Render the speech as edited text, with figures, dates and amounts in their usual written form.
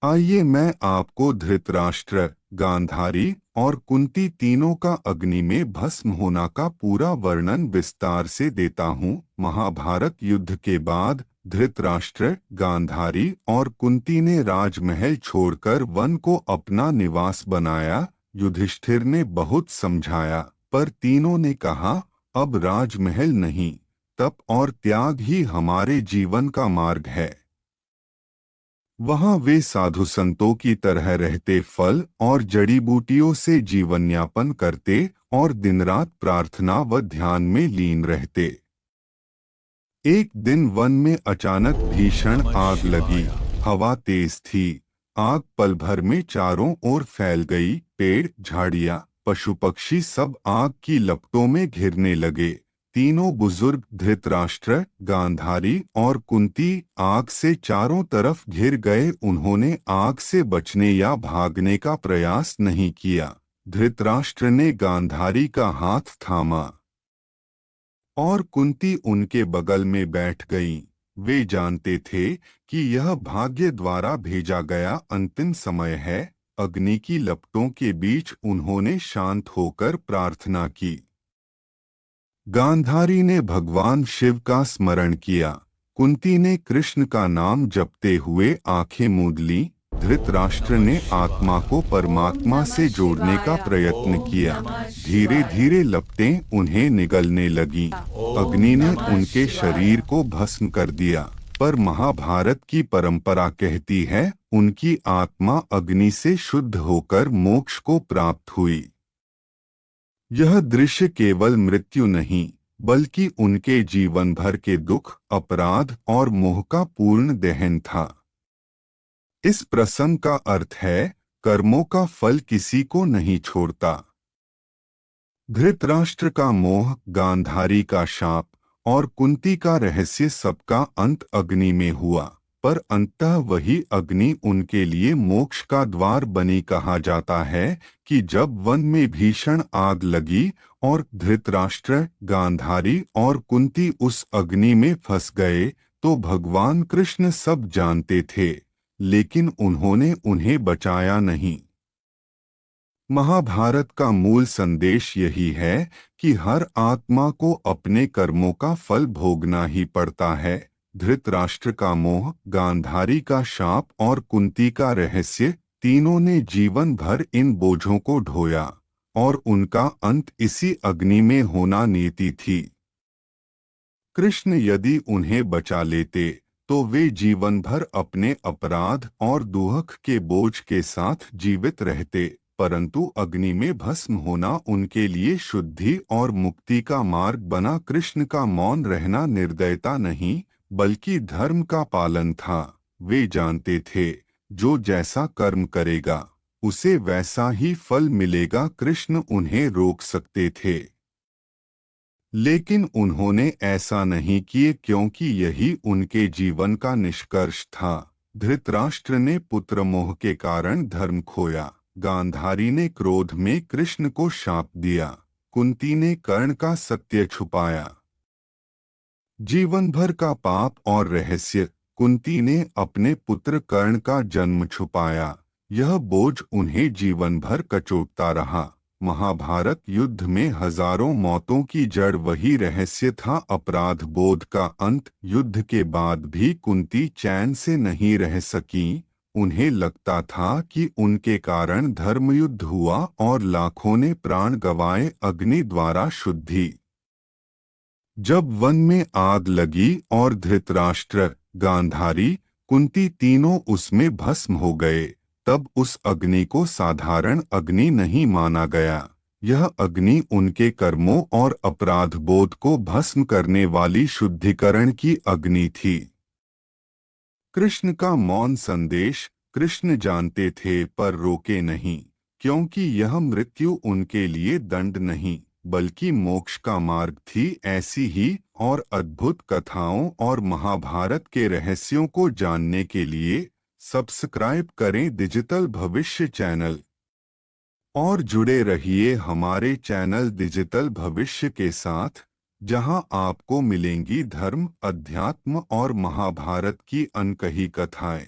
आइए मैं आपको धृतराष्ट्र, गांधारी और कुंती तीनों का अग्नि में भस्म होना का पूरा वर्णन विस्तार से देता हूँ। महाभारत युद्ध के बाद धृतराष्ट्र, गांधारी और कुंती ने राजमहल छोड़कर वन को अपना निवास बनाया। युधिष्ठिर ने बहुत समझाया, पर तीनों ने कहा, अब राजमहल नहीं, तप और त्याग ही हमारे जीवन का मार्ग है। वहां वे साधु संतों की तरह रहते, फल और जड़ी बूटियों से जीवन यापन करते और दिन रात प्रार्थना व ध्यान में लीन रहते। एक दिन वन में अचानक भीषण आग लगी। हवा तेज थी। आग पल भर में चारों ओर फैल गई। पेड़, झाड़ियां, पशु पक्षी सब आग की लपटों में घिरने लगे। तीनों बुजुर्ग धृतराष्ट्र, गांधारी और कुंती आग से चारों तरफ घिर गए। उन्होंने आग से बचने या भागने का प्रयास नहीं किया। धृतराष्ट्र ने गांधारी का हाथ थामा और कुंती उनके बगल में बैठ गईं। वे जानते थे कि यह भाग्य द्वारा भेजा गया अंतिम समय है। अग्नि की लपटों के बीच उन्होंने शांत होकर प्रार्थना की। गांधारी ने भगवान शिव का स्मरण किया। कुंती ने कृष्ण का नाम जपते हुए आंखें मूंद लीं। धृतराष्ट्र ने आत्मा को परमात्मा से जोड़ने का प्रयत्न किया। धीरे धीरे लपटें उन्हें निगलने लगीं। अग्नि ने उनके शरीर को भस्म कर दिया, पर महाभारत की परंपरा कहती है, उनकी आत्मा अग्नि से शुद्ध होकर मोक्ष को प्राप्त हुई। यह दृश्य केवल मृत्यु नहीं, बल्कि उनके जीवन भर के दुख, अपराध और मोह का पूर्ण दहन था। इस प्रसंग का अर्थ है, कर्मों का फल किसी को नहीं छोड़ता। धृतराष्ट्र का मोह, गांधारी का शाप और कुंती का रहस्य, सबका अंत अग्नि में हुआ, पर अंततः वही अग्नि उनके लिए मोक्ष का द्वार बनी। कहा जाता है कि जब वन में भीषण आग लगी और धृतराष्ट्र, गांधारी और कुंती उस अग्नि में फंस गए, तो भगवान कृष्ण सब जानते थे, लेकिन उन्होंने उन्हें बचाया नहीं। महाभारत का मूल संदेश यही है कि हर आत्मा को अपने कर्मों का फल भोगना ही पड़ता है। धृतराष्ट्र का मोह, गांधारी का शाप और कुंती का रहस्य, तीनों ने जीवन भर इन बोझों को ढोया और उनका अंत इसी अग्नि में होना नियति थी। कृष्ण यदि उन्हें बचा लेते तो वे जीवन भर अपने अपराध और दुख के बोझ के साथ जीवित रहते, परंतु अग्नि में भस्म होना उनके लिए शुद्धि और मुक्ति का मार्ग बना। कृष्ण का मौन रहना निर्दयता नहीं, बल्कि धर्म का पालन था। वे जानते थे, जो जैसा कर्म करेगा उसे वैसा ही फल मिलेगा। कृष्ण उन्हें रोक सकते थे, लेकिन उन्होंने ऐसा नहीं किए, क्योंकि यही उनके जीवन का निष्कर्ष था। धृतराष्ट्र ने पुत्र मोह के कारण धर्म खोया। गांधारी ने क्रोध में कृष्ण को शाप दिया। कुंती ने कर्ण का सत्य छुपाया। जीवन भर का पाप और रहस्य, कुंती ने अपने पुत्र कर्ण का जन्म छुपाया। यह बोझ उन्हें जीवन भर कचोटता रहा। महाभारत युद्ध में हजारों मौतों की जड़ वही रहस्य था, अपराध बोध का अंत। युद्ध के बाद भी कुंती चैन से नहीं रह सकीं। उन्हें लगता था कि उनके कारण धर्मयुद्ध हुआ और लाखों ने प्राण गंवाए। अग्नि द्वारा शुद्धि। जब वन में आग लगी और धृतराष्ट्र, गांधारी, कुंती तीनों उसमें भस्म हो गए, तब उस अग्नि को साधारण अग्नि नहीं माना गया। यह अग्नि उनके कर्मों और अपराध बोध को भस्म करने वाली शुद्धिकरण की अग्नि थी। कृष्ण का मौन संदेश, कृष्ण जानते थे पर रोके नहीं, क्योंकि यह मृत्यु उनके लिए दंड नहीं, बल्कि मोक्ष का मार्ग थी। ऐसी ही और अद्भुत कथाओं और महाभारत के रहस्यों को जानने के लिए सब्सक्राइब करें डिजिटल भविष्य चैनल और जुड़े रहिए हमारे चैनल डिजिटल भविष्य के साथ, जहां आपको मिलेंगी धर्म, अध्यात्म और महाभारत की अनकही कथाएं।